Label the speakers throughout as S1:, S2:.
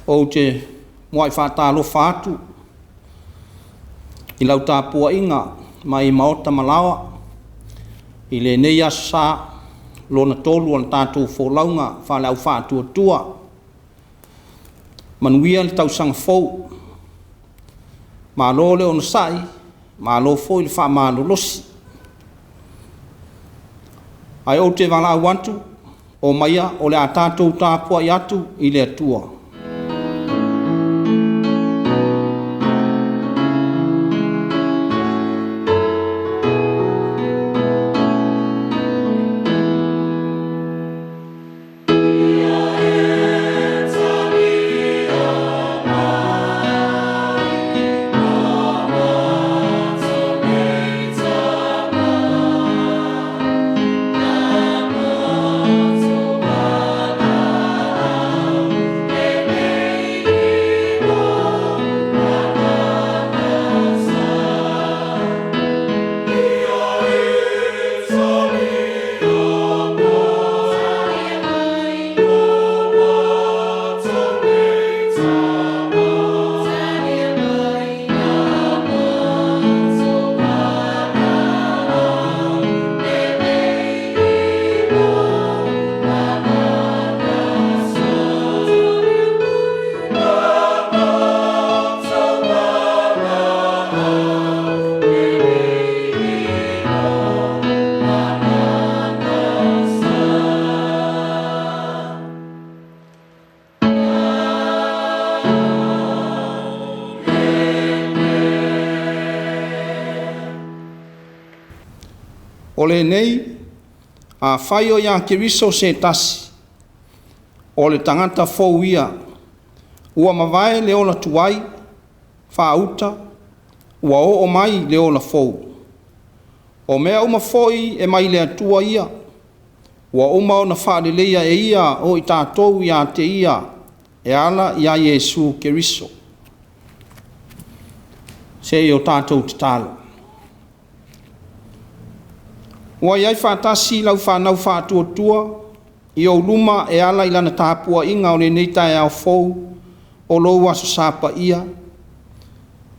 S1: o te moai whātalo whātu I lau tāpuaʻiga mai maota malawa I le nei asa lona tolu o le tātou fōlauga whaleau whātuatua manuia le tausaga fou malo le ona saʻi malo foi le whaamalolosi ai o te valaau atu o maia o le a tātou tāpuaʻi atu I le atua O le nei, a whai o ia kiriso se tasi, o le tangata fōu ia, ua mawae le ola tuai, whauta, ua o mai le ola fōu. O mea uma fōi e mai le atua ia, ua uma o na whaaleleia e ia o I tātou ia te ia, e ala ia Iesu kiriso. Se I o tātou te talo. Ua iai whātasi lau whanau whātuatua, I o luma e ala I lana tāpuaʻiga o le nei tae ao fou, o lou aso sapa ia.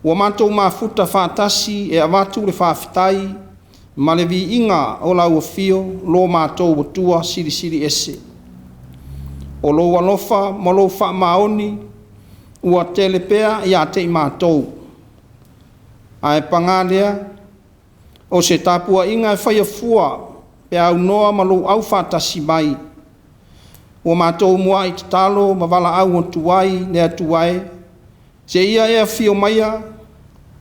S1: Ua mātou mafuta whātasi e awatu le whawhitai, ma le viiga o lau afio, lo mātou watua siri siri ese. O lou alofa, ma lou whaamaoni, ua tele pea I a te I mātou. Ae pangalea, o se tāpuaʻiga e whaiafua pe au noa ma lou au whātasi mai. Ua mātou mua I te talo ma wala au o tuai le atuae. Se ia e awhio maia,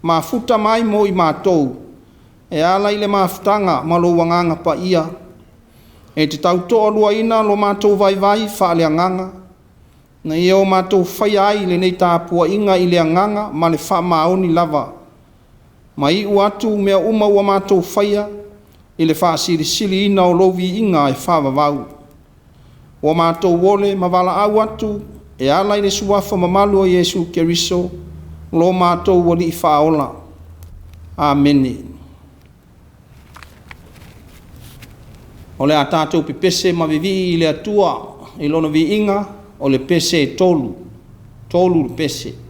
S1: ma futa mai mo I mātou. E ala I le mafutanga ma lou wanganga pa ia. E te tautoa lua ina lo mātou vai vai whaale anganga. Na ia o mātou whai ai le nei tāpuaʻiga I le anganga ma le whaamaoni lava. Mai u atu mea uma ua mātou whaia I le whaasiri ina o lovi inga e whawawau. Ua mātou wole ma wala au atu e ala I le suafa mamalu o Iesu Keriso lo mātou wali I whaola. Amene. O le a tātou pe pese ma vivi I le atua I lona vi inga o le pese tolu. Tolu le pese.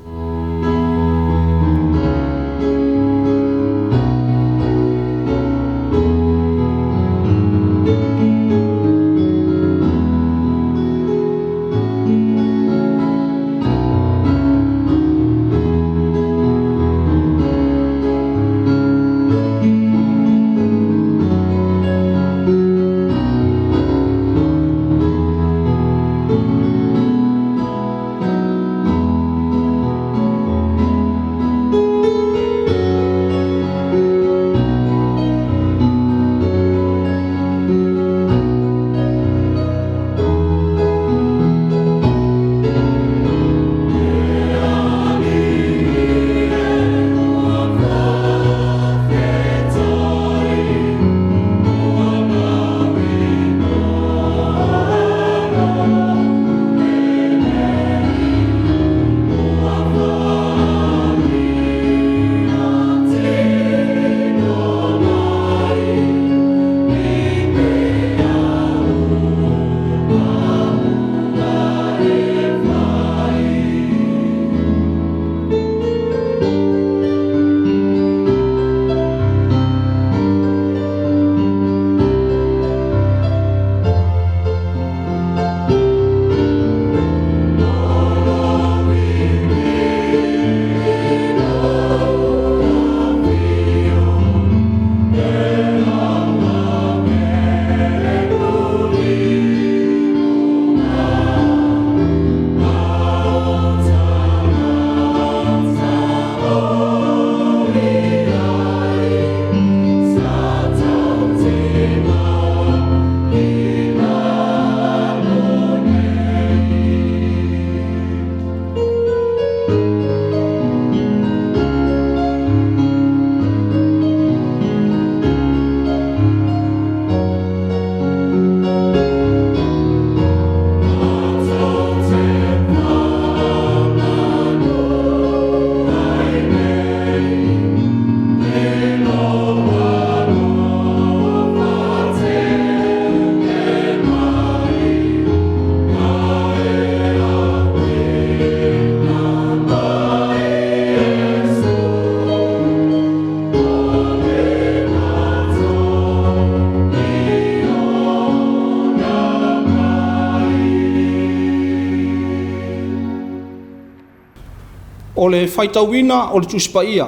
S1: o le faitauina o le tusi paia.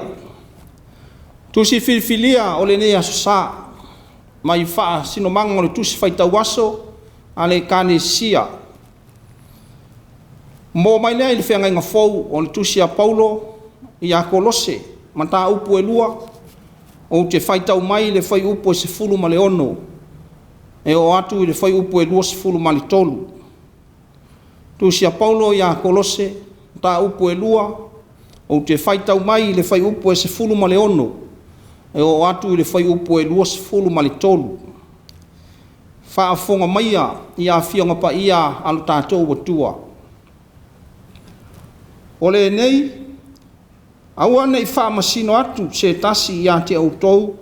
S1: Tusi filifilia o le nei aso sa, mai faa sinomanga o le tusi faitau aso, a le kane sia. Mo mai lea i le whenga inga fau o le tusi a Paulo i a Kolose, ma tā upu e lua, o te faitau mai le fai upu e se fulu ma le ono, e o atu i le fai upu e lua se fulu ma le tolu. Tusi a Paulo i a Kolose, tā upu e lua, o te faitau mai le fai upu e se fulu ma le ono, e o atu i le fai upu e lua se fulu ma le tolu. Whaafonga maia i a fionga pa ia alu tātou wa tua. O le nei, aua nei whaamasino atu se tasi i a te Autū,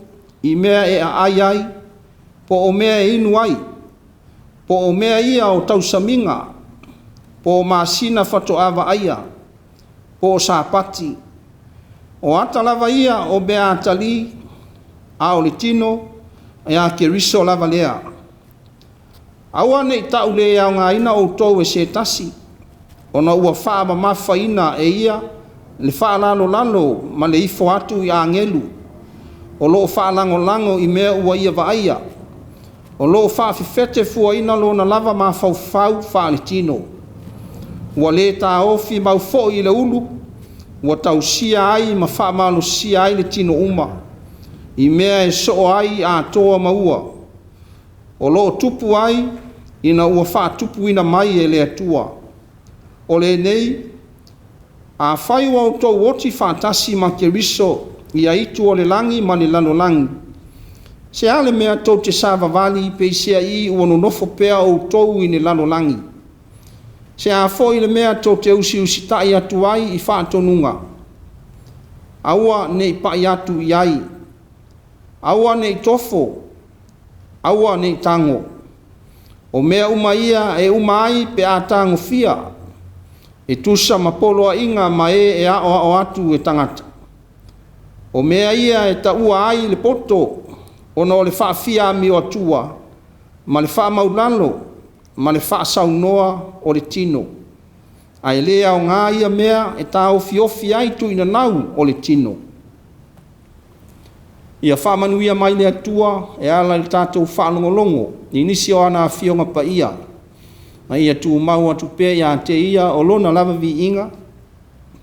S1: i mea e a ai, po o mea e inu ai, po o mea ia o tausaminga, po o maasina whatoawa aia, po o sāpati, o ata lava ia o bea atali, a o le tino, e a ke riso lava lea. Aua nei tau le au ngā ina o tau e se tasi, o na ua wha mawhaina e ia, le wha lalo lalo, ma le ifo atu i a ngelu, o loo wha lango lango i mea ua ia vaia, o loo wha fifete fua ina lo na lava ma fau wha le tino. Ua le tā ofi mau fo i le ulu, ua tau sia ai ma wha malo sia ai le tino uma, i mea e so ai a toa maua, o loo tupu ai, ina ua wha tupu ina mai e le atua. O le nei, a whai wa o tau oti whātasi ma ke riso i a itu o le langi ma le lano langi. Se ale mea tau te sāwa vali pe sea i ua no nofo pea o tau i ne lano langi. Se a fo i le mea tau te usi tai atu ai i whātonunga. Aua nei pai atu i ai. Aua nei tofo. Aua nei tango. O mea uma ia e uma ai pe a tango fia. E tusa mapolo a inga ma e o atu e tangata. O mea ia e ta ua ai le poto, o no le wha fia mi o atua, ma le wha maulalo, ma le wha saunoa o le tino. A e lea o ngā ia mea e ta ofi ai tu ina nau o le tino. Ia wha manuia mai le atua e ala le tātou wha longolongo, ni nisi o ana fionga pa ia. Ma ia tu mau atu pe ia te ia o lona lava vi inga,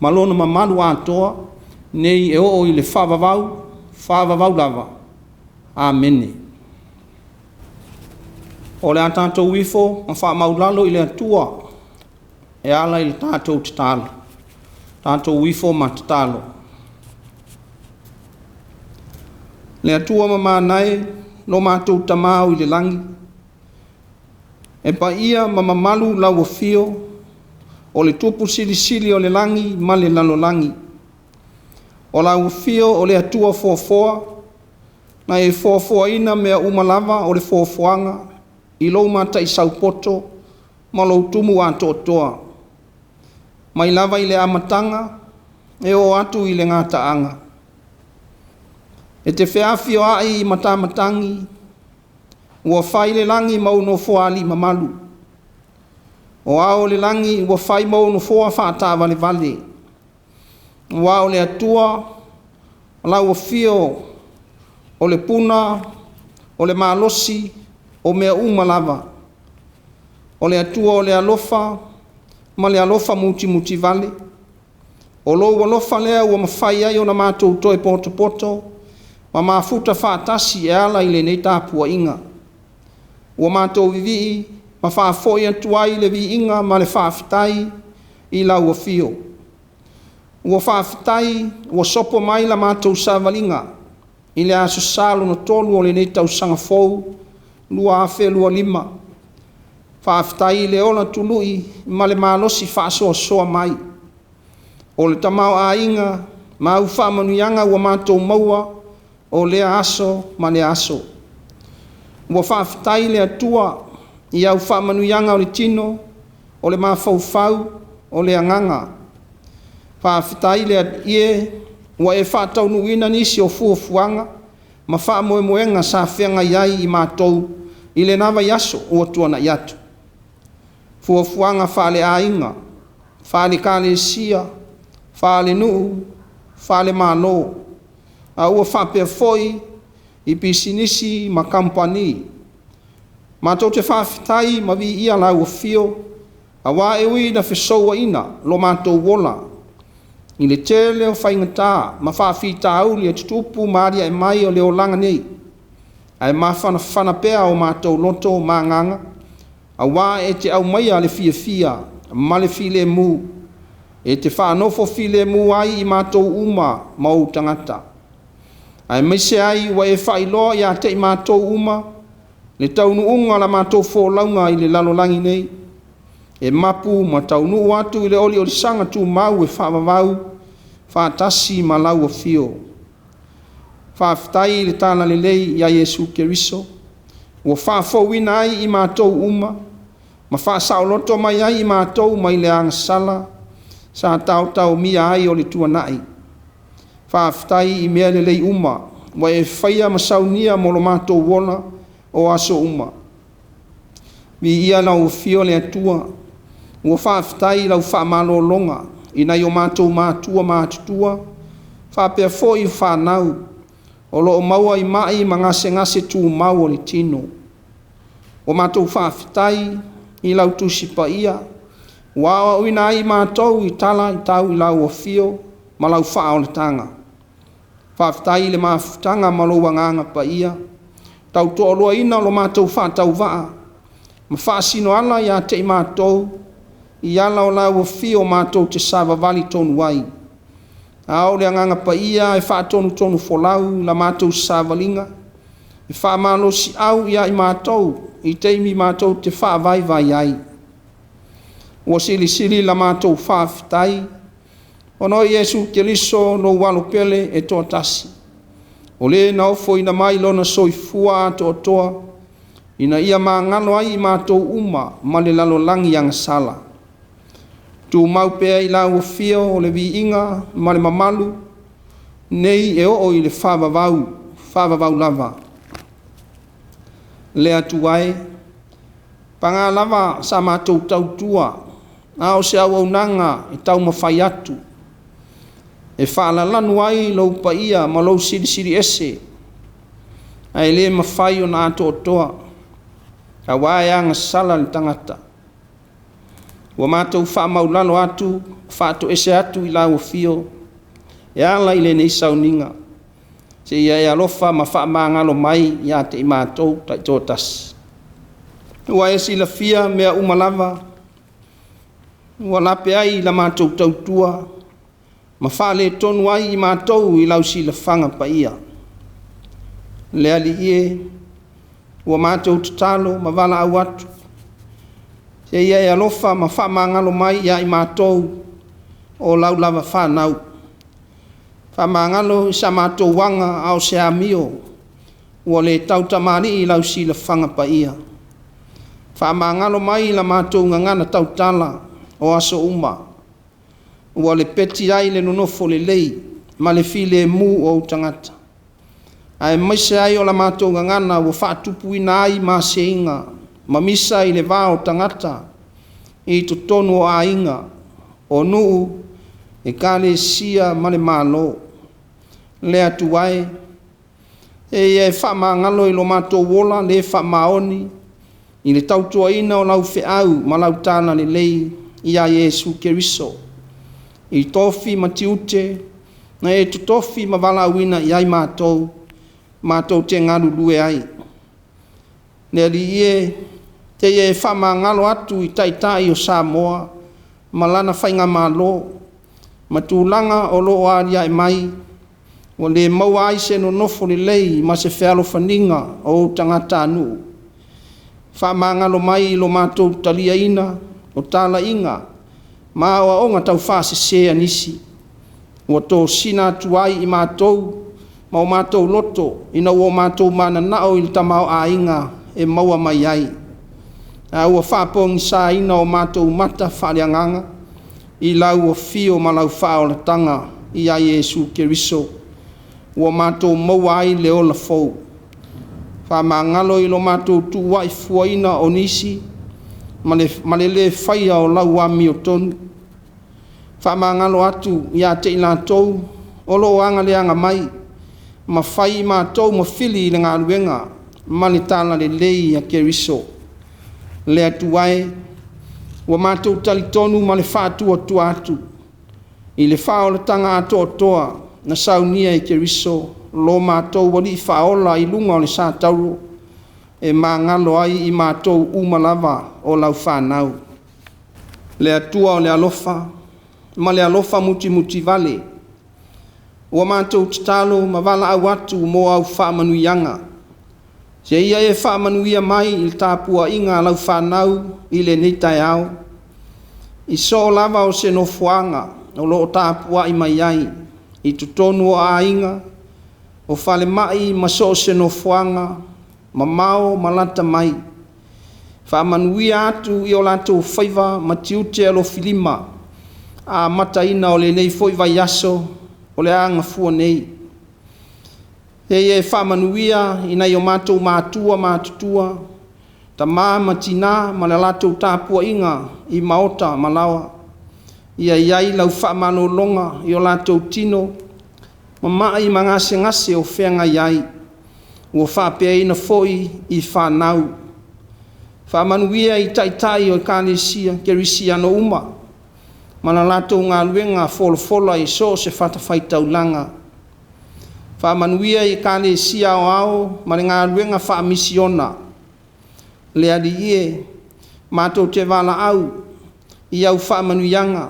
S1: ma lona mamalu atoa, nei e o i le whavavau lava. Amene. O le a tātou wifo, ma wha maulalo i le atua, e ala i le tātou te talo. Tātou wifo ma te talo. Le atua ma mānai, no mātou tamau i le langi, e pa ia ma mamalu lau o fio, o le tupu sili o le langi ma le lano langi. O lau o fio o le atua foafoa, na e foafoa ina mea umalava o le foafoanga, i lou mata i sau poto, ma lou tumu a toa. Mai lava i le amatanga, e o atu i le ngātaanga. E te whiawhio ai i matamatangi, ua whai le langi mau no foali mamalu. O ao le langi ua whai mau no foa whaata vale vale. Ua o le atua, o lau o fio, o le puna, o le malosi, o mea umalava. O le atua o le alofa, ma le alofa muti vale. O lou alofa lea ua mawhai ai o na mātou toe poto, ma mafuta whaatasi e ala i le nei TAPUA'IGA. Ua mātou vivi, ma whaafoi atuai le vi inga ma le whaafitai i lau a fio. Ua whaafitai, ua sopo mai la mātou sāwalinga, i le aso sālo na tolu o le nei tau sanga fou, lua afe lua lima. Whaafitai le ola tului, ma le malosi whaasoa mai. O le tamau a inga, ma au whaamanuianga ua mātou maua, o le aso ma le aso. Ua whaafitai le atua i au whaamanuianga o le tino, o le mawhauwhau, o le anganga. Whaafitai le ie, ua e whaatau nuina nisi o fuafuanga, ma whaamoemoenga sa whenga iai i mātou, i le nawa yaso o tuana'i atu. Fuafuanga whaale a inga, whaale kāle sia, whaale nuu, whaale mālo, a ua whapea foi, i pisinisi ma kampani. Mātou te whawhitai ma vi ia lau o fio, a wā ewi na whesoua ina, lo mātou wola. I le tele o whaingatā, ma whawhita auli e tutupu maaria e mai o leo langa nei. Ai mawhana pea o mātou loto mā nganga, a wā e te au maia le fia, ma le file mu, e te whanofo file mu ai i mātou uma ma o tangata. Ai meise ai wa e whailoa ia te i mātou uma, le taunu unga la mātou fōlaunga i le lalolangi nei, e mapu ma taunu atu i le oli sanga tu mau e whaavavau, whaatasi ma lau o fio. Whaaftai le tāna le lei ia Iesu Keriso, ua whaafowina ai i mātou uma, ma whaasaoloto mai ai i mātou mai le angasala, sa tau mia ai o le tuana'i. Whaaftai i mea le lei uma, wa e whaia masaunia mo lo mātou wona o aso uma. Vi ia lau fio le atua, ua whaaftai lau whaamalo longa, i nei o mātou mātua mātutua, whaapea fo i whanau, o lo maua i mai ma ngase tū mau o le tino. O mātou whaaftai i lau Tusi pa ia, wa uina ai mātou i tala i tau i lau o fio, ma lau wha o le tanga. Whaaftai le mafutanga ma lo wanganga pa ia, tau to aloa ina lo mātou whaatau waa, ma whaasino ala ia te i mātou, i ala o lau o fio mātou te sava vali tonu wai. Ao le anganga pa ia e whaatonu folau la mātou savalinga, e whaamalo si au ia i mātou, i teimi mātou te whaavai vai ai. Ua sili la mātou whaafitai, ono Iesu Keriso no walo pele e toa tasi. O le na ofo ina mai lona soifua ato toa, ina ia maangalo ai i mātou uma ma le lalolangi anga sala. Tu mau pea i lau o fio o le vi inga ma le mamalu, nei e o i le whaavavau lava. Le atuai, panga lava sa mātou tautua, a o se au au nanga i tau mawhai atu. E whaalalanu ai lau pa ia ma lau siri ese, ai le mawhai o na ato toa, a wae anga sala le tangata. Wa mātou whaamaulano atu, whaato ese atu i lau o fio, e ala i le nei sauninga, se ia e alofa ma whaamangalo mai ia te i mātou tai tōtas. Ua e sila fia mea umalava, ua lape ai la mātou tautua, ma whaale tonu ai i mātou i lau sila whanga pa ia. Le ali ie, ua mātou tatalo ma wala au atu, se ia e alofa ma whaamangalo mai ia i mātou o lau lava whanau. Whamangalo i sa mātou wanga au se amio, ua le tautamari i lau sila whanga pa ia. Whamangalo mai la mātou ngangana tautala o aso uma, ua le peti ai le nonofo le lei, ma le file mu o tangata. Ai maise ai o la mātou ngangana ua whaatupu ina ai ma se inga, ma misa i le vāo tangata, i to tonu o a inga, o nuu, e kale sia ma le malo. Le atuai, e whamangalo i lo mātou wola, le whamaoni, i le tautua ina o lau wheau, ma lau tāna le lei, i a Iesu Keriso. I tofi ma tiute, na e tu tofi ma wala wina i ai mātou te ngaru lue ai. Le li te e whamangalo atu i taitai o Samoa, ma lana whainga malo, ma tūlanga o lo aria e mai, o le maua ai se no nofo le lei ma se whealo whaninga o tangata anu. Whamangalo mai lo mātou talia ina o tala inga, ma o onga tau whase se anisi. O tō sina tuai i mātou, ma o mātou loto, ina o mātou mana nao i tamau a inga e maua mai ai. A ua whapongi sa ina o mātou mata whaleanganga, i lau o fio ma lau whaolatanga i a Iesu Keriso. Ua mātou maua ai le ola fau. Whamangalo i lo mātou tuai fuaina o nisi, ma le le whaia o lau ami o tonu. whamangalo atu ia te ila tau, olo anga leanga mai, ma whai mātou ma whili le Gāluega, mani tāna le lei a Keriso. Le atuai, wa mātou talitonu ma le whātua tua atu, i le whao le tanga atoa toa, na saunia i Keriso, lo mātou wali whaola i lunga o le sātauro, e mangalo ai i mātou umalava o lau whanau. Le atua o le alofa, ma le alofa muti muti vale, ua mātou tatalo ma wala au atu mo au whaamanuianga. Se ia e whaamanuia mai i tāpua'iga lau whanau i le neitai au. I so lava o se no fuanga o loo tāpua'i mai ai, i tutonu o ainga, o whale mai ma so se no fuanga, ma mao ma lata mai. Whaamanuia atu i o latou whaiva ma tiute alo filima, a mataina o le nei foiva yaso, o le anga fua nei. E whamanuia ina i o mātou mātua mātutua, ta māma tina ma le latou tāpua'iga i maota malawa. Ia iai lau whamano longa i o latou tino, ma mai ma ngase ngase o whenga iai, ua whapea ina foi i whanau. Whamanuia i taitai o Kālesia Kerisia no uma, ma na latou Gāluega folofola i so se whatawhaitau langa. Whamanuia i Kālesia o ao, ma le Gāluega whaamisiona. Le ali ie, mātou te wala au, i au whaamanuianga,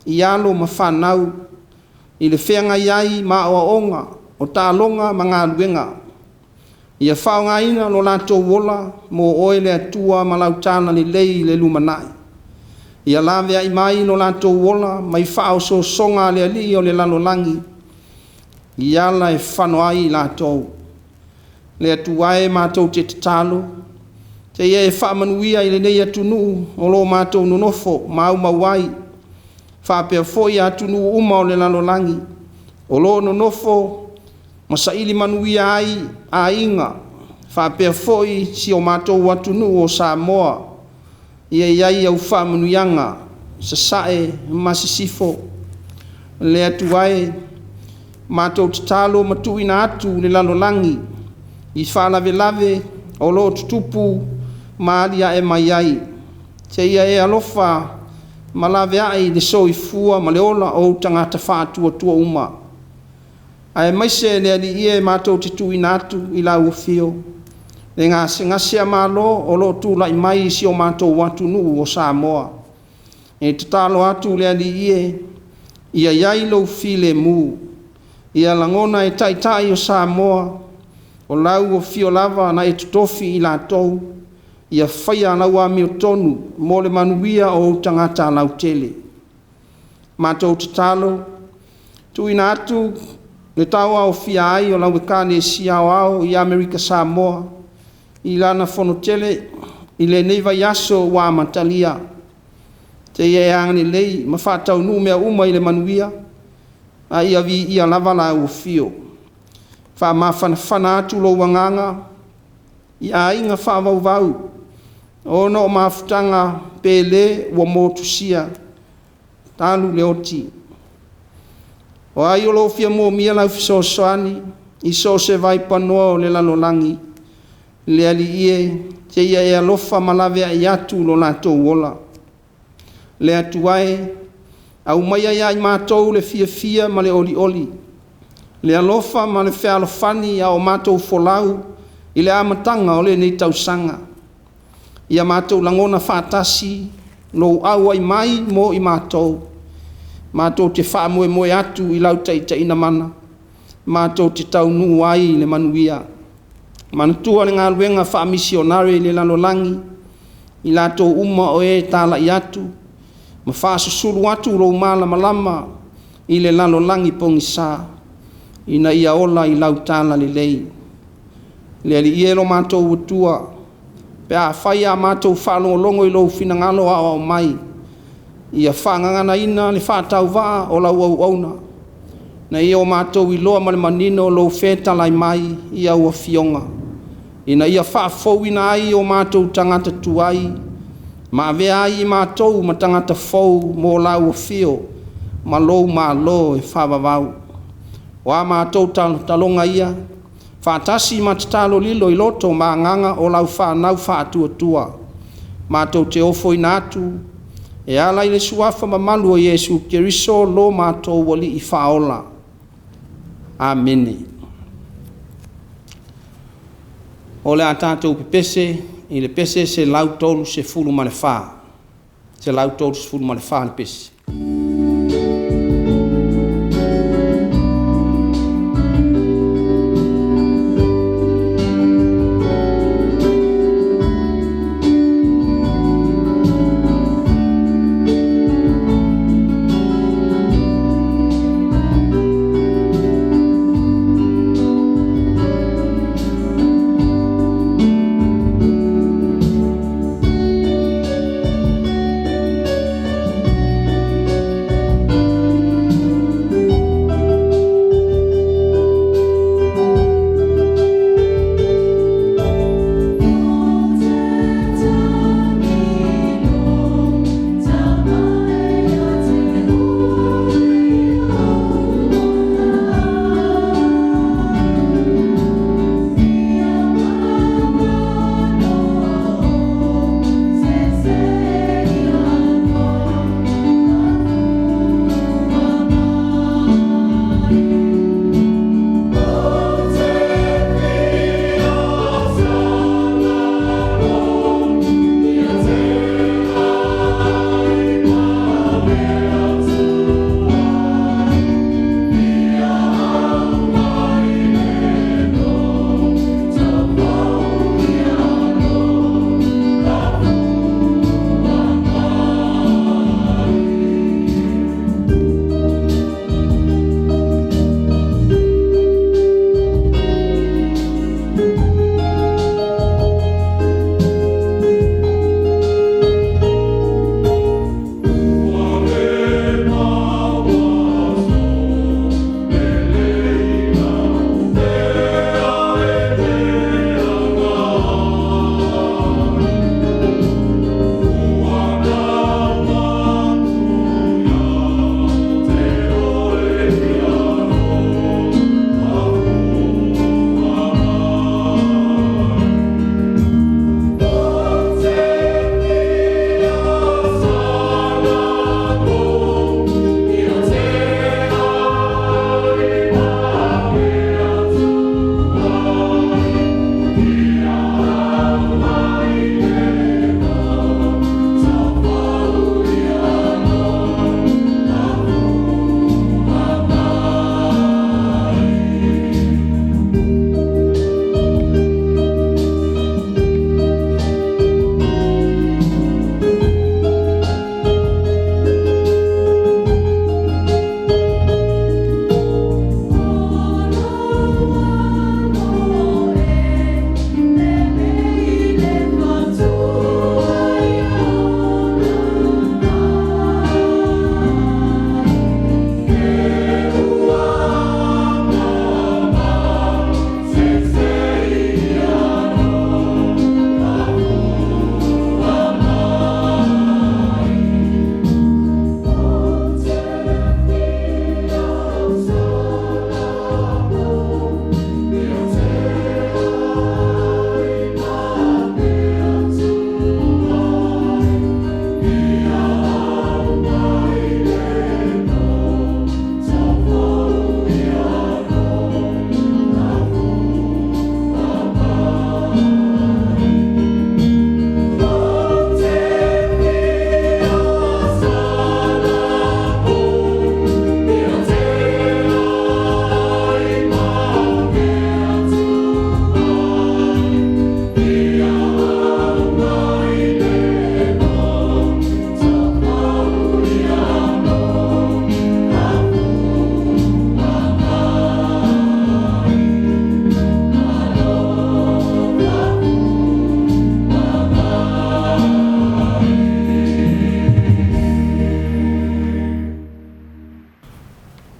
S1: i alo ma whanau, i le whenga iai ma o onga, o tālonga ma Gāluega. Ia whaonga ina lo latou wola, mo oe le atua ma lautana le lei le lumanai. Ia lawe ai mai no latou wola, mai whao so songa le ali o le lalolangi. Ia la e whano ai latou. Le atuae mātou te tatalo. Te ia e whaamanuia i le nei atunu o lo mātou nonofo, mau mawai. Whapea foi atunu uma o le lalolangi. O lo nonofo, masaili manuia ai a inga. Whapea foi si o mātou atunu o Samoa. Ia iai au whaamanuianga, sa sae masisifo. Le atuae, mātou tatalo matuina atu le lalolangi, i whalawe lave o lo tutupu maalia e mai ai. Te ia e alofa malawe ai le soifua ma le ola o tangata whātua tua uma. Ai maise le ali ie mātou tituina atu i la uafio. Le ngase malo o lo tūlai mai si o mātou watunu o Samoa. E tatalo atu le ali ie, ia iai lo file mu. Ia langona e taitai o Samoa, o lau o fio lava na e tutofi i latou, ia whaia lau a mio tonu, mo le manuia o tangata lau tele. Mātou tatalo, tuina atu, le taua o fia ai o lau e Kālesia o ao i Amerika Samoa, i lana fonotele, i le neiva yaso wa matalia. Te ie angani lei, ma whātau nu mea uma i le manuia, a ia vi ia lava la ua fio. Wha mawhana atu lo wanganga, i a inga whaavau, o no mawhutanga pele wa mo tusia, talu le oti. O ai o lo fia mo mia lau fiso soani, i so se vai panoa o le lalolangi, le ali ie, te ia e alofa malawe ai atu lo latou wola. Le atuae, au mai ai ai mātou le fia ma le oli oli. Le alofa ma le whealofani a o mātou folau, i le amatanga o le nei tausanga. Ia mātou langona whātasi, lo au ai mai mo i mātou. Mātou te whaamoe moe atu i lau taitaina mana. Mātou te tau nuu ai le manuia. Manatua le Gāluega whaamisionare le lalolangi, i latou uma o e tāla i atu, ma whaasusuru atu lo malama i le lalolangi pongisā, ina ia ola i lau tāla le lei. Le ali ielo mātou utua, pe a whai a mātou whalongolongo i lo finangalo a o mai, ia whangangana ina le whātau waa o lau au auna, na ia o mātou i loa male manino lo whetalai mai i au a fionga. Ina ia whaafou ina ai o mātou tangata tuai, ma avea ai i mātou ma tangata fou mō lau a fio, malou malo e whawawau. Wa mātou talonga ia, whātasi matatalo lilo I loto mā nganga o lau whānau whātuatua. Mātou te ofo I nātu, e ala I le suafa mamalu o Yesu Keriso lo mātou wali I whaola. Amene. O le a tātou pepese, I le pese se lau tolu se fulu ma le whā. Se lau tolu se fulu ma le whā le pese.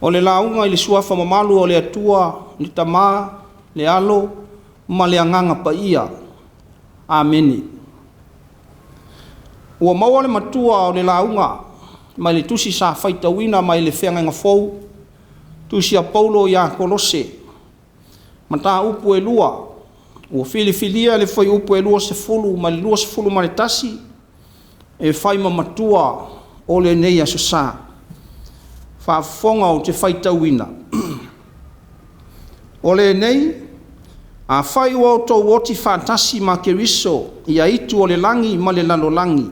S1: o le launga I le suafa mamalu o le atua, le tamā, le alo, ma le anganga pa ia. Ameni. Ua maua le matua o le launga, mai le tusi sa faitauina mai le whenga fou, tusi a Paulo ia Kolose, mata upu e lua, ua filifilia le foi upu e lua se fulu, ma le lua se fulu ma le tasi, e whai ma Matua o le nei a susa, whaafonga o te faitauina. O le nei, a whai o tō woti whātasi ma ke riso, ia itu o le langi ma le lalolangi.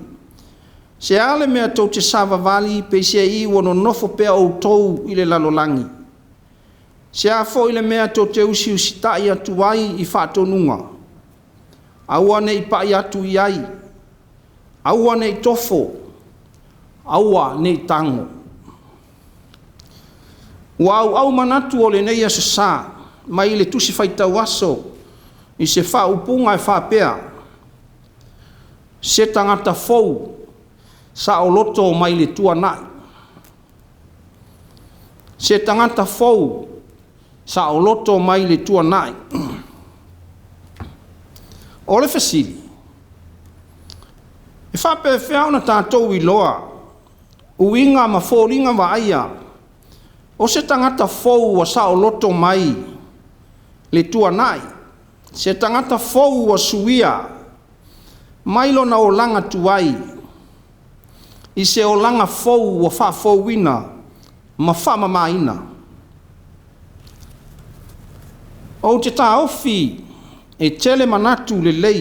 S1: Se ale mea tō te sāwa vali, pe se i wano nofo pea o tōu i le lalolangi. Se a fo i le mea tō te usi usitai atuai i whātonunga. Aua ne i pai atu i ai. Aua ne i tofo. Aua ne i tango. Ua au manatu o le nei aso sā, mai le tusi Faitau aso, i se wha upunga e wha pea. Se tangata fou, sa o loto mai le tuana'i. Se tangata fou, sa o loto mai le tuana'i. O le fasili. E wha pea whiau na tātou i loa, uinga ma fōringa wa aia, o se tangata fou wa sa o loto mai le tuana'i. Se tangata fou wa suia, mailo na o langa tuai, i se o langa fou wa wha fouina, ma wha mamaina. O te tā ofi, e tele manatu le lei,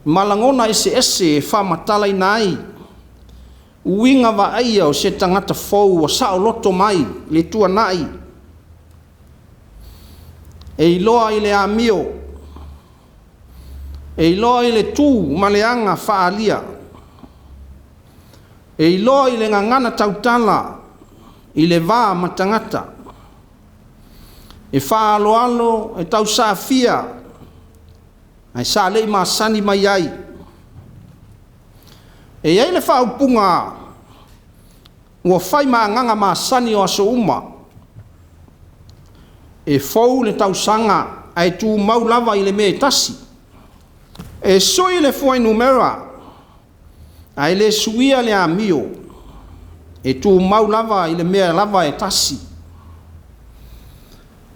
S1: malangona ese e wha matalai nai, uinga wa aia o se tangata fou wa sa o loto mai le tuana'i. E iloa i le amio, e iloa i le tū maleanga whaalia, e iloa i le ngangana tautala i le vā matangata, e whaaloalo e tau sa fia, ai sa lei masani mai ai. E iei le whaupunga ua whai maanganga masani o aso uma, e fou le tausanga ai tū maulava i le me tasi, e soi le fuai numera, ai le suia le amio, e tū maulava i le mea lava e tasi,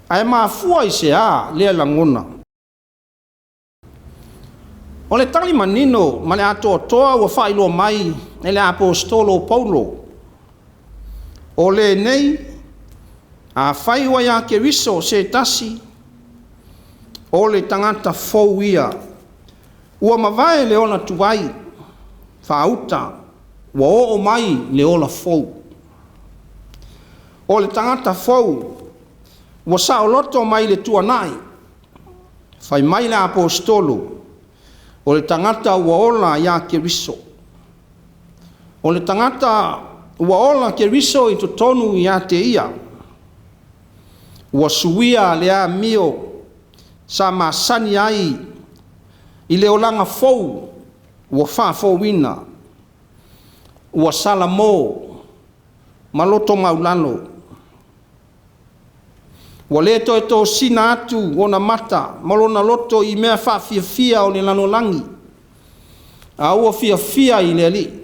S1: ai mafua i se a lea langona. O le tali manino ma le atoa ua whailo mai e le apostolo Paulo, o le nei a whaiwa ia ke riso se tasi, o le tangata fou ia, ua mawae le ona tuai, whauta, ua o mai le ola fou. O le tangata fou, ua saoloto mai le tuana'i, whai mai le apostolo, o le tangata ua ola ia ke riso. O le tangata ua ola ke riso i totonu ia te ia, ua suia le a mio sa masani ai i le olanga fou ua wha fouina, ua salamo maloto maulano, ua le to e to sina atu o na mata malona loto i mea wha fia o le lanolangi, a ua fia i le ali.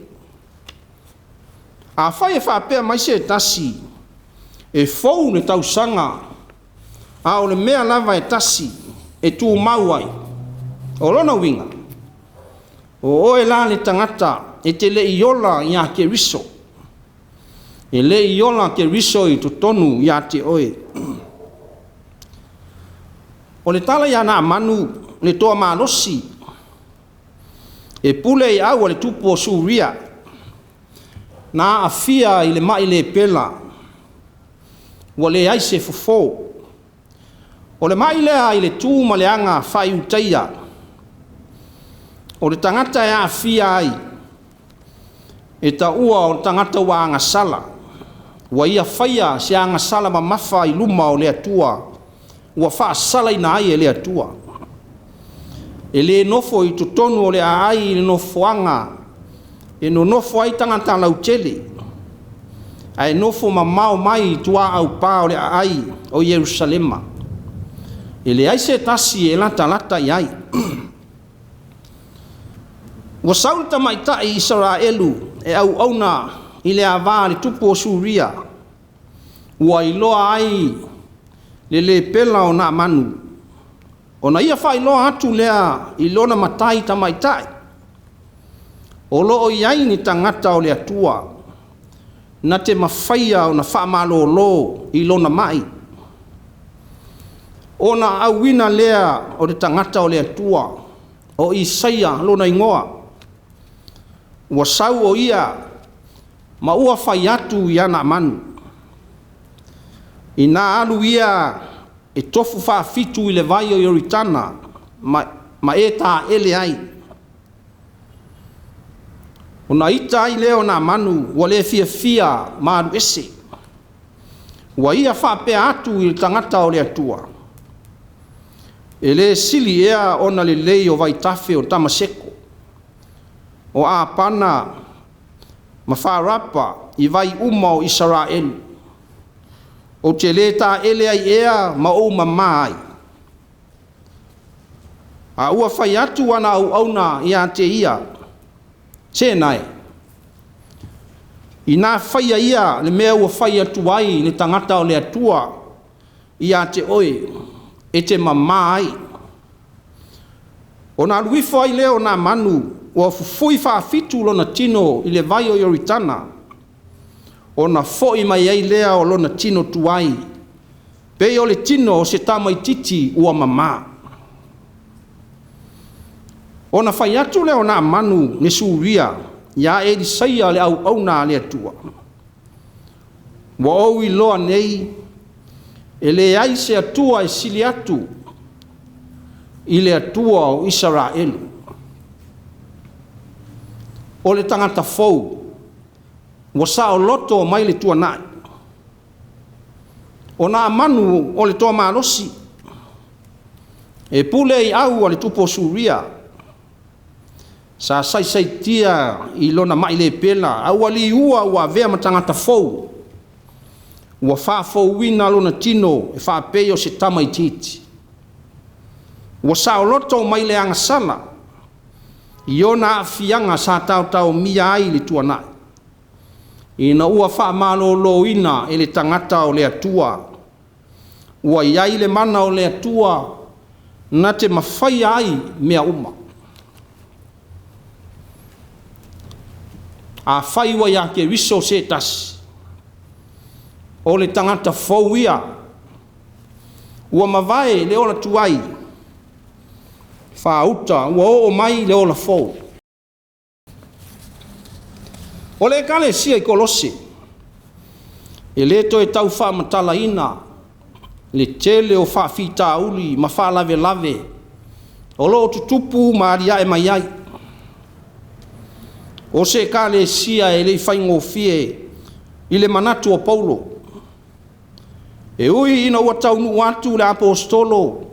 S1: A whai e wha pea mai se tasi, e fou ne tausanga, a o le mea lava e tasi, e tū mauai, o lona winga, o e la le tangata, e te le iola i a ke riso, e le iola ke riso i to tonu i a te oe. O le tala i ana manu, le toa malosi, e pule i aua le tupo suria, na a fia i le mai le pela, wa le aise fofo, o le mai lea i le tū ma le anga whai utaia, o le tangata e a fia ai, e ta ua o le tangata wa anga sala, wa ia whaia se anga sala ma mawha i luma o le atua, ua wha sala ina ai e le atua. E le nofo i tutonu o le ai i le nofo anga, e no nofo ai tangata lautele, ai nofo ma mao mai tua au pa o le ai o Yerusalema. E le ai se tasi e lata i ai. Ua saulta mai ta i Israelu e au auna i le ava le tupu o suria ua iloa ai le pela o na manu ona ia whailoa atu lea ilona matai tamaitai o loo iai ni tangata o le atua na te mawhaia o na whaamalo ilona mai ona awina lea o le tangata o le atua o Isaia lona ingoa ua sau o ia ma ua whai atu ia na manu ina alu ia e tofu whaafitu i le vai o Ioritana ma e tā ele ai ona ita ai leo na manu ua le fia ma alu ese ua ia whaapea atu i le tangata o le atua e le sili ea ona le lei o Vaitafe o Tamaseko o a pana ma whaarapa i vai uma o Israel o te le tā ele ai ea ma o mamai a ua whai atu ana au auna ia te ia tēnai i nā whaia ia le mea ua whai atu ai le tangata o le atua ia te oe e te mamai o nā luifo ai leo nā manu ua fufui whaafitu lona tino i le vai o Ioritana o na foi mai ai lea o lona tino tuai pe o le tino o se tamaititi ua mama o na whai atu leo nā manu ne suria ia e di saia le au auna le atua ua au i loa nei e le ai se atua e sili atu i le atua o Israel o le tangata fou ua sa o loto mai le tuana'i o nā manu o le toa malosi e pule i au o le tupo suria sa saisaitia i lona mai le pela au ali ua ua vea ma tangata fou ua whaafouina lona tino e whaapei o se tamaititi ua sa o loto mai le angasala i ona afianga sa tau mia ai le tuana'i ina ua whaamaloloina e le tangata o le atua ua iai le mana o le atua na te mawhai ai mea uma a whai wa ia ke riso se tasi o le tangata fou ia ua mawai le ola tuai whauta ua o mai le ola fou o le kale sia i Kolose e le to e tau whaamatalaina le tele o whaafitauli ma whaalave o lo tutupu maaria e mai ai o se kale sia e le whaingofie i le manatu o Paulo e ui ina ua taunu atu le apostolo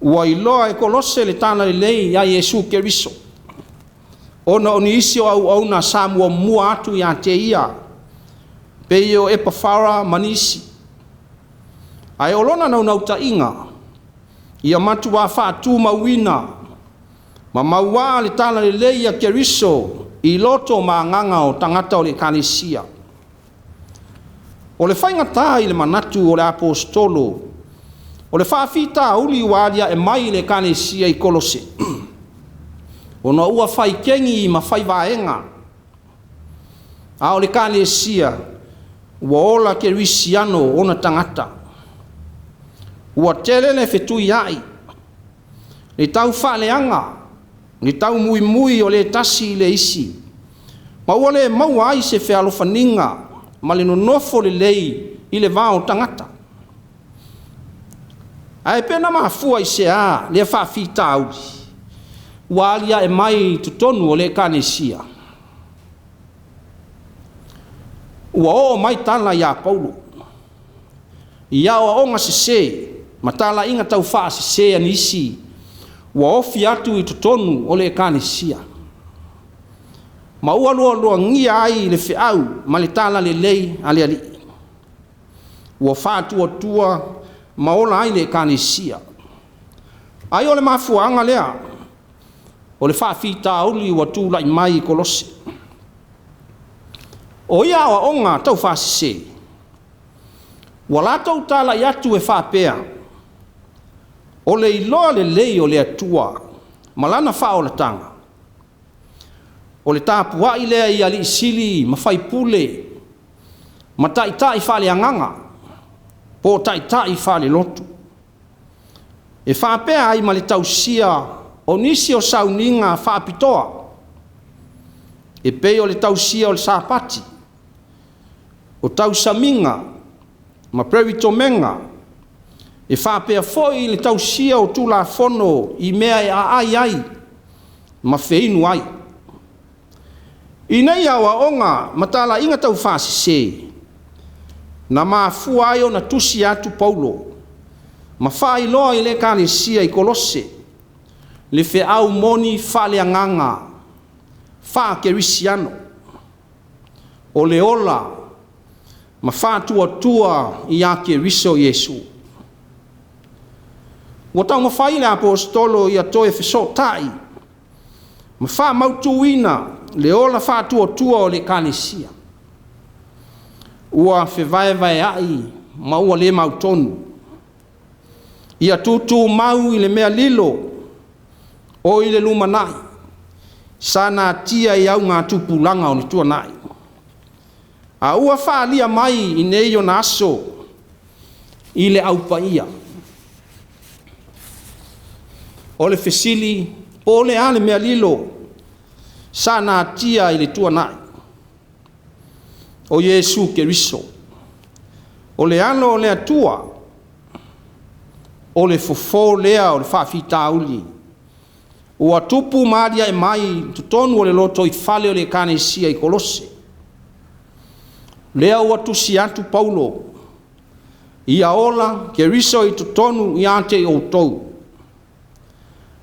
S1: ua iloa e Kolose le tana le lei ai Iesu Keriso ona oni isi o au na samua mua atu ia te ia pe io Epafara manisi ai olona nau ta inga ia Matua whaatu mawina ma maua le tala le leia Keriso i loto ma nganga o tangata o le kanisia o le whaingata i le manatu o le apostolo o le whaafita uli walia e mai le kanisia i Kolose ona ua whai kengi ma whai vaenga a o le kanisia ua ola Kerisiano ona tangata ua telele fetui ai le tau whaaleanga le tau mui o le tasi le isi ma ua le maua ai se whealofaninga ma le nonofo le lei i le vao tangata ai pena mafua i se a le whaafita auli ua alia e mai tutonu o le kanisia ua o mai tala ia Paulo ia o onga sese ma tala inga tau wha sese anisi ua ofi atu i tutonu o le kanisia ma ua lua ngia ai le whiau ma le tala le lei ali ua whātua tua ma ola ai le kanisia ai o le mafuanga lea o le whaafita uli ua tūlai mai i Kolose O ia o onga tau whasise. Wala tau tala i atu e whapea. O le iloa le lei o le atua. Malana wha o le tanga. O le tāpua'i lea i ali isili ma whai pule. Ma tai whale anganga. Po tai whale lotu. E whapea ai ma le tausia o nisi o sauninga whaapitoa. E pei o le tausia o le sāpati. O tausaminga ma previtomenga. E whapea foi le tausia o tula fono i mea e ai ma feinu ai. I nei awa onga matala inga tau whasise. Na mafua ai o na tusi atu Paulo. Ma whai loa i le kalesia i Kolose. Le Faitau moni whale anganga. Wha kerisiano. O le ola. Ma wha tuatua i ake riso Yesu. Wa tau mawhai le apostolo i atoe fesotai. Ma wha mautuina le ola wha tuatua o le kalesia. Ua whewaiwai ai ma ua le mautonu. Ia tutu mau i le mea lilo o i le lumanai. Sana tia i au ngā tupulanga o ni tuana'i. A ua whaalia mai i neio na aso i le aupaia. O le fesili o le ale mea lilo sana tia i le tuana'i. O Yesu Keriso. O le ano o le atua. O le fofo lea o le whaafitauli. O atupu maria e mai tutonu o le loto i whale o le kanesia i Kolose. Lea o atusi atu Paulo. Ia ola Keriso i tutonu i ante i Autū.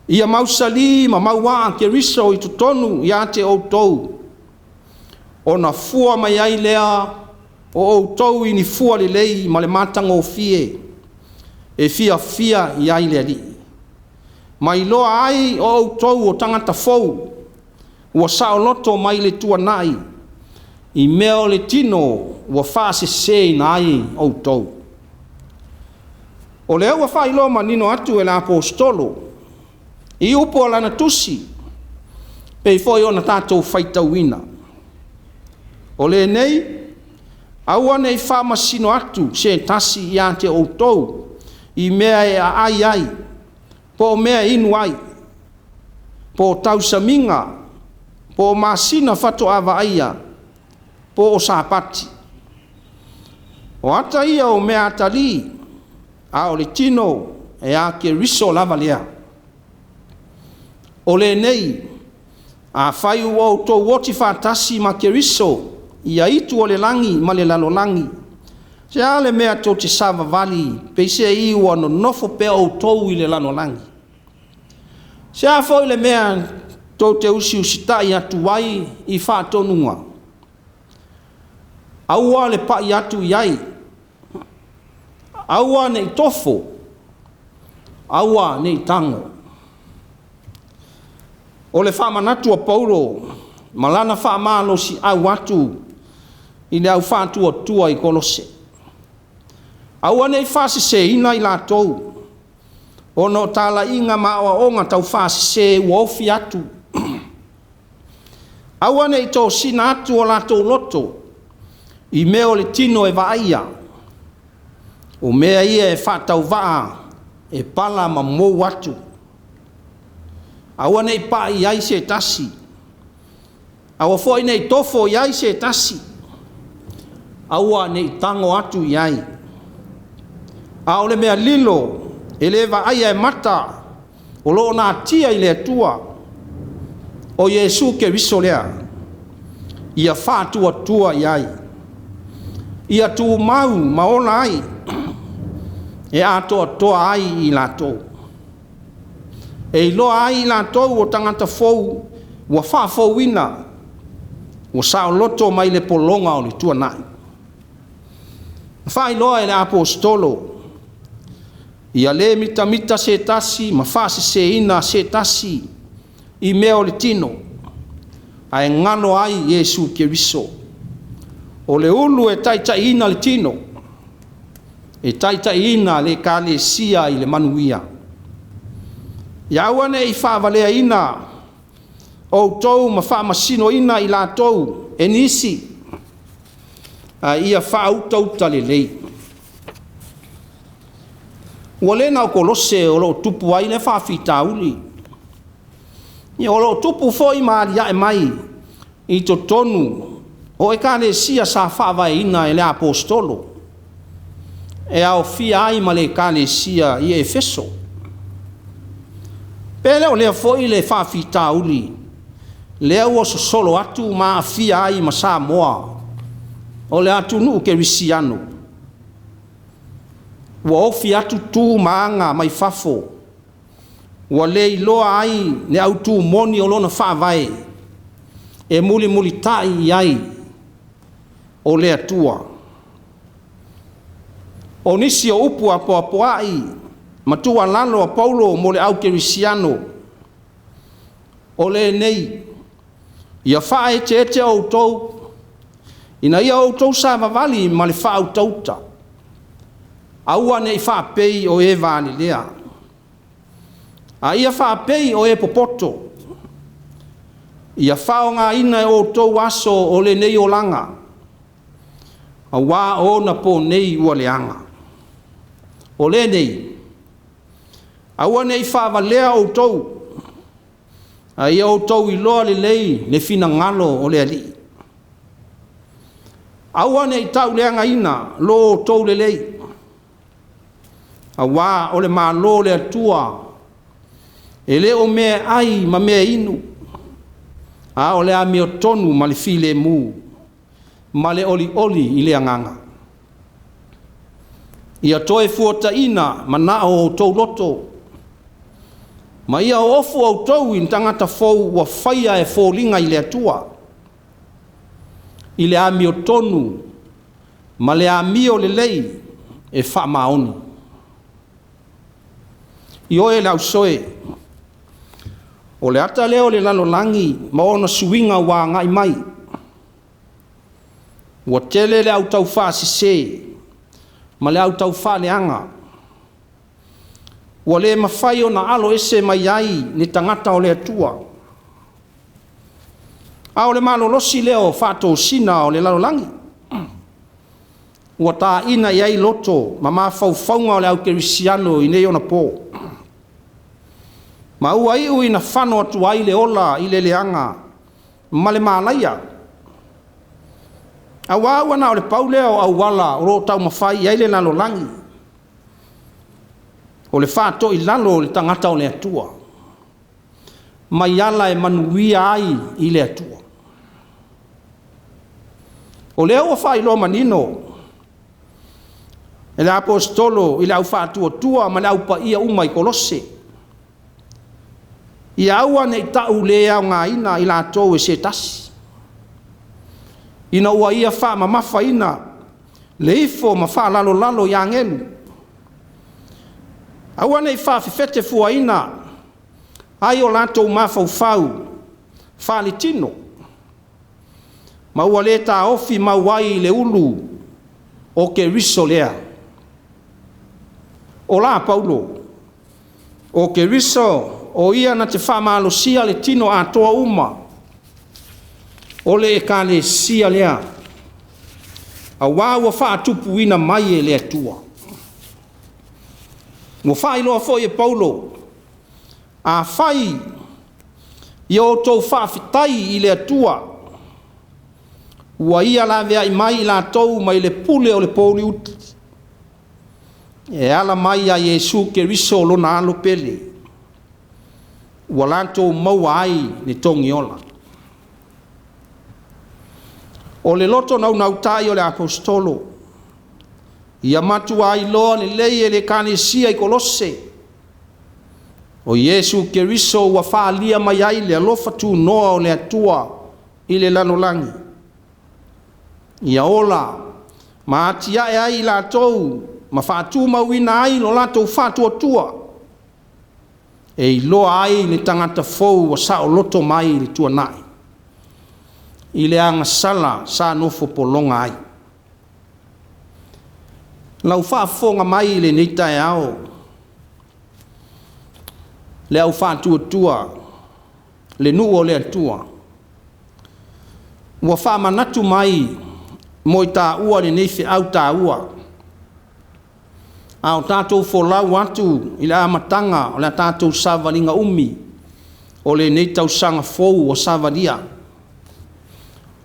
S1: Ia mausali ma maua Keriso i tutonu i ante Autū. O na fua mai ai lea o Autū i ni fua le lei ma le matanga o fie. E fia i ai lea li. Ma i loa ai o Autū o tangata fou. Ua sao loto mai le tuana'i. I mea o le tino ua whaasese na ai Autū. O lea ua whailo manino atu e la apostolo. I upo lana tusi. Pei foi o na tātou Faitauina. O le nei, aua nei whamasino atu se tasi i ante Autū. I mea e ai. Po mea inu ai. Po tausaminga. Po masina fato ava aia. Po o sāpati. O ata ia o mea atali. A o le tino e a ke riso lava lea. O le nei. A whai ua o tō woti whātasi ma ke riso. Ia itu o le langi ma le lalo langi. Se ale mea tō te sava vali. Peise i ua no nofo pea o tōu i le lano langi. Se a fo i le mea tō te usi usitai atu wai i whātonunga. Aua le pai atu iai. Aua nei tofo. Aua nei tango. O le whamanatu a Paulo. Malana whamalo si au atu. I le au whātua tua i Kolose. Aua nei whasise ina i lātou. Ono tala inga maoa onga tau whasise uofi atu. Aua nei tō sina atu o lātou loto. I meo le tino e vaia. O mea ia e whātau vaa. E pala ma mou atu. Aua nei pa i ai se tasi. Aua foi nei tofo i ai se tasi. Aua nei tango atu i ai. A ole mea lilo. E le vaia e mata. O loo nā tia i le atua. O Yesu Keriso lea. Ia whātua tua i ai. Ia tu mau maona ai. E atoa toa ai i lātou. E iloa ai i lātou o tangata fou. Ua whāfou ina. Ua sao loto mai le polonga o ni tuana'i. Whai loa e le apostolo. Ia le mita se tasi. Ma whase se ina se tasi. I mea o le tino. A e ngalo ai Yesu Keriso. O le tino o le tangata fou. o le ulu e taitaina le tino, e taitaina le kalesia i le manuia. Ia awane i whaavalea ina, o tau ma whaamasino ina i la tau, e nisi, ia whaautauta le lei. Ua lena o Kolose o lo tupu ai le whaafitauli. Ia o lo tupu fo i maaria e mai, i to tonu, o e kalesia sa whaavai ina e le apostolo. E au fia ai ma le kalesia i Efeso. Pele o lea foi le whaafitauli, lea ua solo atu ma fia ai ma sa moa, o le atu nuu ke risiano. Ua ofi atu tu maanga mai fafo, ua le iloa ai ne Autū moni o lona whaavai, e muli muli tai ai o le atua. O nisi o upu apoapoai, matua lalo a Paulo mo le au kerisiano, o le nei, ia wha e te outou, ina ia outou sa vavali ma le wha autauta, aua ne i wha pei o e vani lea, a ia wha pei o e popoto, ia wha o ngā ina e outou aso o le nei o langa, a wā o na po nei ua leanga, o le nei, aua ne i whaavalea outou, a ia outou i loa le lei le fina ngalo o le ali. Aua ne i tau leanga ina lo outou le lei, a wā o le mālo le atua, e le o mea ai ma mea inu, a o le a mea tonu ma le file mu, ma le oli oli i le anganga. Ia toe fuata ina ma na o outou loto, ma ia o ofu au tau in tangata fou wa whaia e fōlinga i le atua. I le ami o tonu, ma le ami o le lei e wha maoni. I oe lau soe, o le ata leo le lalolangi ma ona suinga wa ngai mai. Wa tele le au tau wha sise, ma le au tau wha le anga. Ua le mawhai o na alo ese mai ai ni tangata o le atua. A o le malolosi leo whato sina o le lalolangi. Ua tā ina iai loto ma mawhauwhaunga o le au kerisiano i nei ona pō. Ma ua iu ina whano atu ai le ola i le leanga ma le mālaia. A wāua na o le pauleo au wala o ro tau mawhai iai le lalolangi. O le whāto i lalo le tangata o le atua. Mai ala e manuia ai i le atua. O le ua whai lo manino. E le apostolo i le au whātua tua ma le au pa ia uma i Kolose. I aua ne i tau lea o ngā ina i la tau e se tasi. Ina ua ia wha ma mafa ina le ifo ma wha lalo lalo i angelu. Aua nei whawhewhete fua ina, ai o lato mawhauwhau, whalitino. Ma ua le tā ofi mauai le ulu o ke riso lea. O la Paulo, o ke riso o ia na te whamalosia le tino a toa uma, o le e ka le sia lea. A wāua whaatupu ina mai e le atua. Mo whai loa fo e Paulo, a whai i o tau whawhitai i le atua, ua ia la vea i mai la tau mai le pule o le pōli uti. E ala mai a Yesu ke riso lona alo pele, ua la tau maua ai ni tongi ola. O le loto nau nau tai o le apostolo, ia Matua i loa le lei e le kalesia i Kolose. O Yesu ke riso ua whaalia mai ai le alofa tu noa o le atua i le lanolangi. Ia ola, ma atia e ai la tou, ma whaatu mauina ai lo la tou whaatua tua. E i loa ai le tangata fou wa sao loto mai le tuana'i. i le agasala sa nofo polonga ai. Lau whaafonga mai i le nei taeao, le au whaatuatua, le nuu o le atua. Ua whaamanatu mai mo i tāua le nei whiau tāua. Au tātou wholau atu i le amatanga o le tātou savalinga umi o le nei tausanga fou o savalia.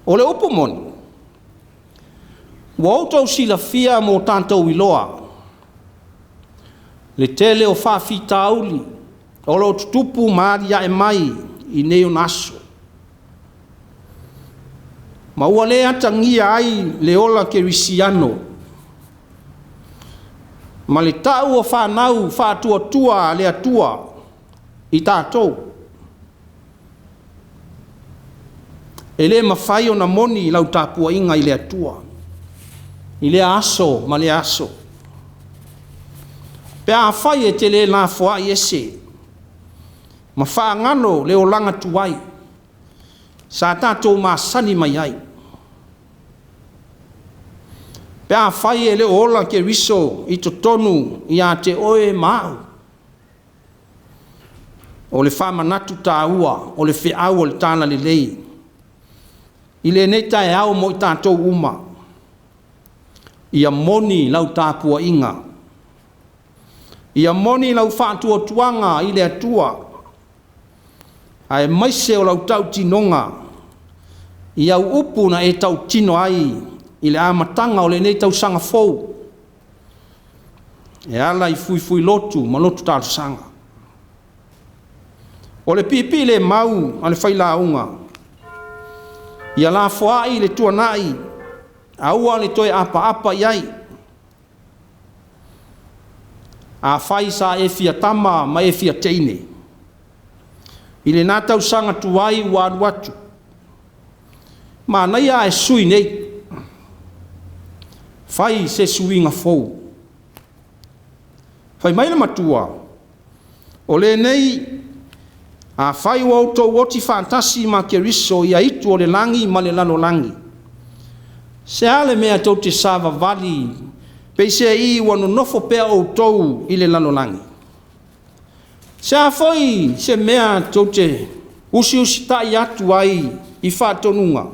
S1: O le upomoni, ua outou silafia mo tātou iloa. Le tele o whaafitauli o lo tutupu maari a e mai i neo naso. Ma ua le atangia ai le ola kerisiano. Ma le tau o whanau whaatuatua le atua i tātou. E le mawhai o na moni lau TAPUA'IGA i le atua. I le aso ma le aso. Pe a whai e te le nā whai ese. Ma whaangano le o langa tuai. Sa tātou māsani mai ai. Pe a whai e le ola ke riso i to tonu i a te oe mau. O le whamanatu tāua, o le whiau o le tāna le lei. I le nei tae au mo i tātou uma. Ia moni lau TAPUA'IGA. Ia moni lau whaatuatuanga i le atua. Ai maise o lau tau tinonga. Ia upu na e tau tino ai i le amatanga o le nei tau sanga fou. E ala i fui lotu, ma lotu tātu sanga. O le pipi le mau a le whailaunga. Ia la foai le tuana'i, aua le toe apa iai. A whai sa e fia tama ma e fia teine. I le nā tau sanga tuai wāru atu. Ma nei a e sui nei. Whai se suinga fou. Whai mai le matua. O le nei a whai o autou oti whantasi ma ke riso i a itu o le langi ma le lalo langi. Se ale mea tau te sava vali, pei se i wano nofo pea autou i le lalo langi. Se a whai se mea tau te usi tai atu ai i whatonunga.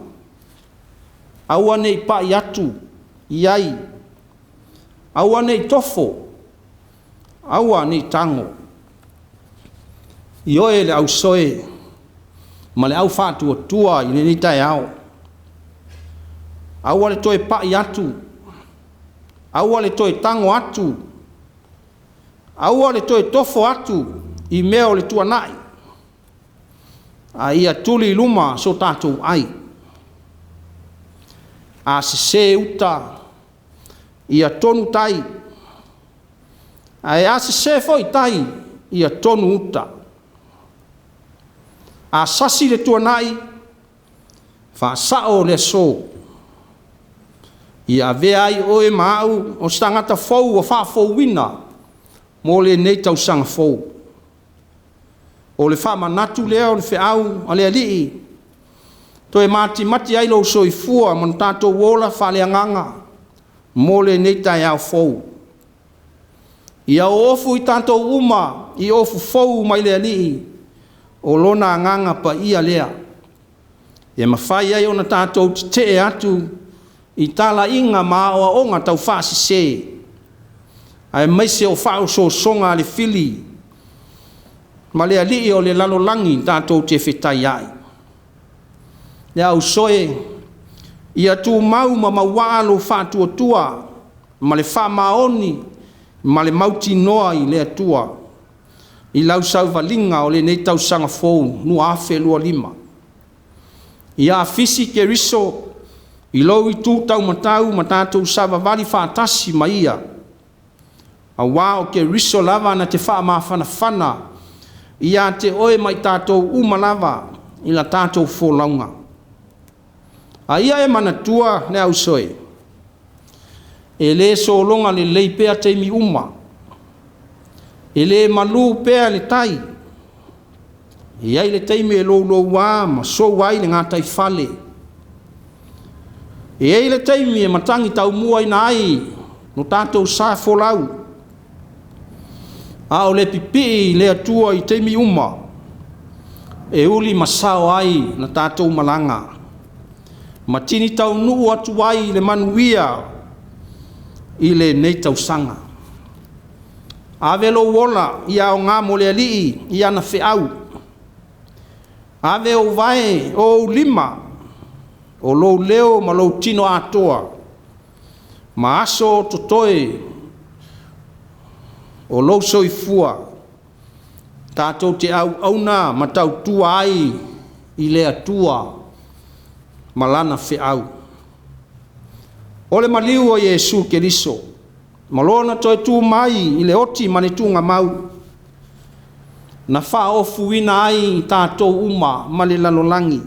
S1: Aua nei pai atu i ai. Aua nei tofo. Aua nei tango. I oe le au soe, ma le au whaatuatua i le ni tae au. Aua le toe pai atu. Aua le toe tango atu. Aua le toe tofo atu i mea o le tuana'i. A ia tuli luma so tātou ai. A se uta, ia tonu tai. A se foi tai, ia tonu uta. A sasi le tuana'i, fa sao le so. Ia vea ai oe mau o stangata fou o fa fou wina, mo le nei tau sanga fou. O le fa manatu lea o le whiau a le alii. To e mati ai lo so i fua mon tātou wola fa le anganga, mo le nei tai au fou. Ia ofu i tātou uma, i ofu fou mai le alii. O lona anganga pa ia lea. E mawhai ai o na tātou te atu i tala inga maa o onga tau whaasi se. Ai maise o whao so songa le fili. Ma lea li o le lalolangi tātou te whetai ai. Lea au soe, ia tū mau ma mawalo whātuatua, ma le wha maoni, ma le mauti noa i lea tua. I lau sauvalinga o le nei tau sanga fou, nu afe lua lima. I a fisi ke riso, i lau i tū tau matau, ma tātou sava vali whaatasi ma ia. A wao ke riso lava na te wha maa whana, i a te oe mai tātou umalava, i la tātou fōlaunga. A ia e manatua ne au soe. E le so longa le leipea teimi uma. E le malu pea le tai. E ai le teimi e lo wā, ma so wai le ngātai fale. E ei le taimi e matangi tau mua ina ai no tātou sa folau. A o le pipi le atua i taimi uma e uli masao ai na tātou malanga. Matini tau nuu atu ai le manuia i le nei tau sanga. Ave lo wola ia o ngā mole alii ia na whiau. Ave o vai o lima o lo leo ma lo tino atoa. Ma aso totoe o lo soifua. Tātou te au auna ma tau tuai i le atua malana whiau. Ole maliu o Yesu Keriso. Malona toi tu mai i le oti manitunga mau. Na wha ofu ina ai tātou uma ma le lalolangi.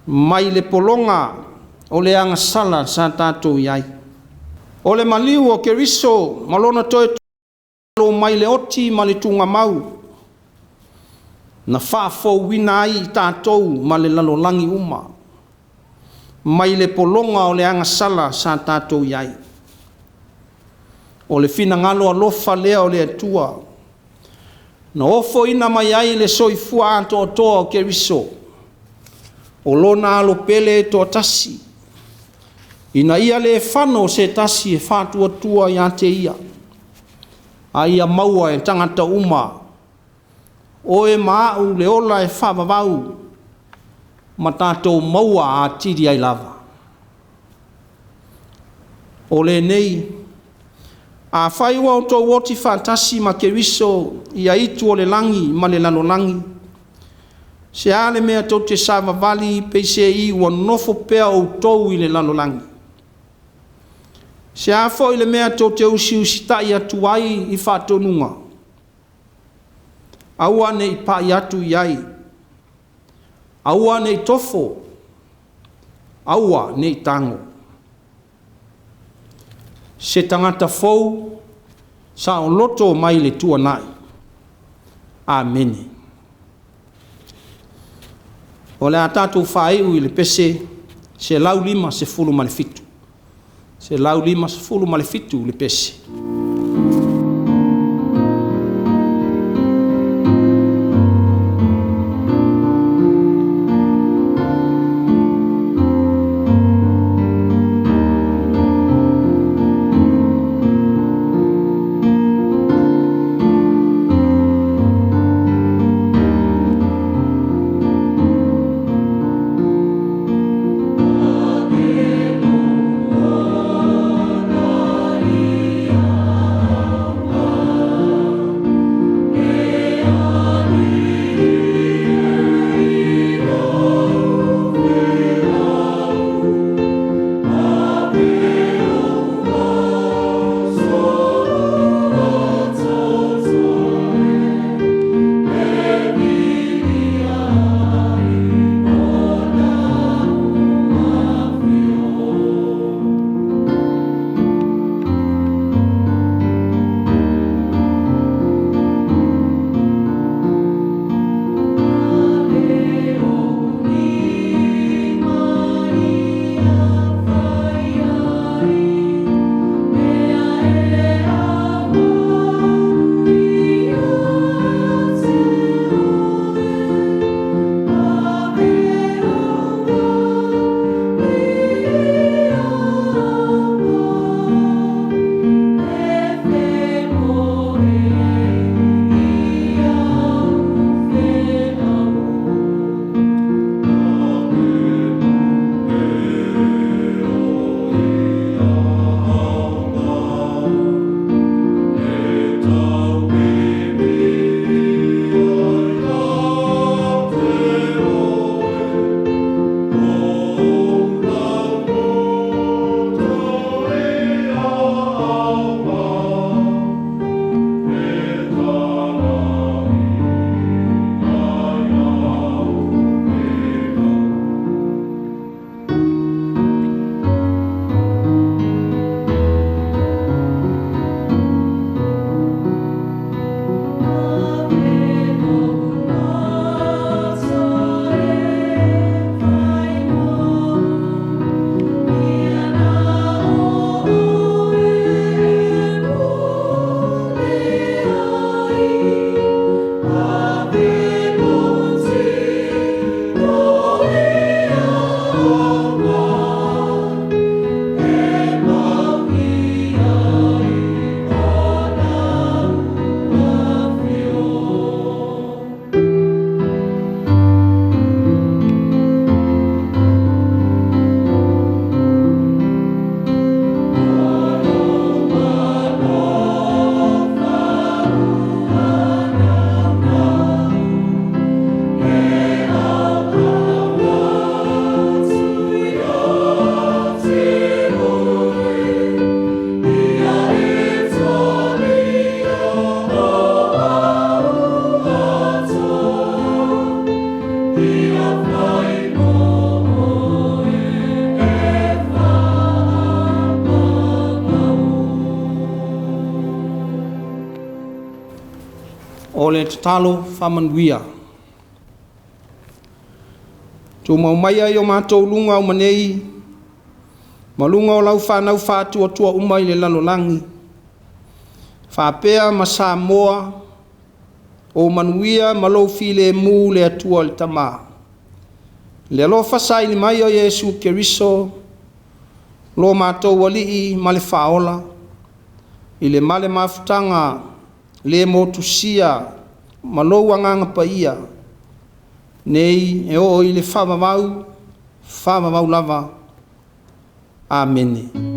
S1: Mai le polonga o le anga sala sa tātou iai. O le maliu o Keriso, malona toi tu mai le oti manitunga mau. Na wha fo ina ai tātou ma le lalolangi uma. Mai le polonga o le anga sala sa tātou iai. O le fina ngalo alofa lea o le atua. Na ofo ina mai ai le soifua ato toa o Keriso. O lona alo pele to tasi. Ina ia le whano se tasi e whātua tua i ate ia. A ia maua e tangata uma. O e maau le ola e whavavau. Ma tātou maua a tiri ai lava. O le nei. A whaiwa o tō woti whātasi ma Keriso i a itu o le langi ma le lanolangi. Se ale mea tō te sāwa vali pei se i ua nofo pea o tōu i le lanolangi. Se a fo i le mea tō te usi tai atu ai i whātonunga. Aua ne i pai atu i ai. Aua ne i tofo. Aua ne i tango. Se tangata fou, sa o loto mai le tuana'i. Amene. O le atatu whaeu i le pese, se lau lima se fulu malefitu. Se lau lima se fulu malefitu le pese.
S2: Amen.
S1: tatalo whamanuia. Tō maumai ai o mātou lunga o manei, malunga o lau whanau whātua tua umai le lalolangi. Whāpea ma Samoa, o manuia malou file mū le atua le tamā. Le alo whasai ni mai o Yesu Keriso, lo mātou walii ma le whaola, i le male mafutanga, le mo tusia, malou anganga pa ia, nei e o i le whamamau lava. Amen.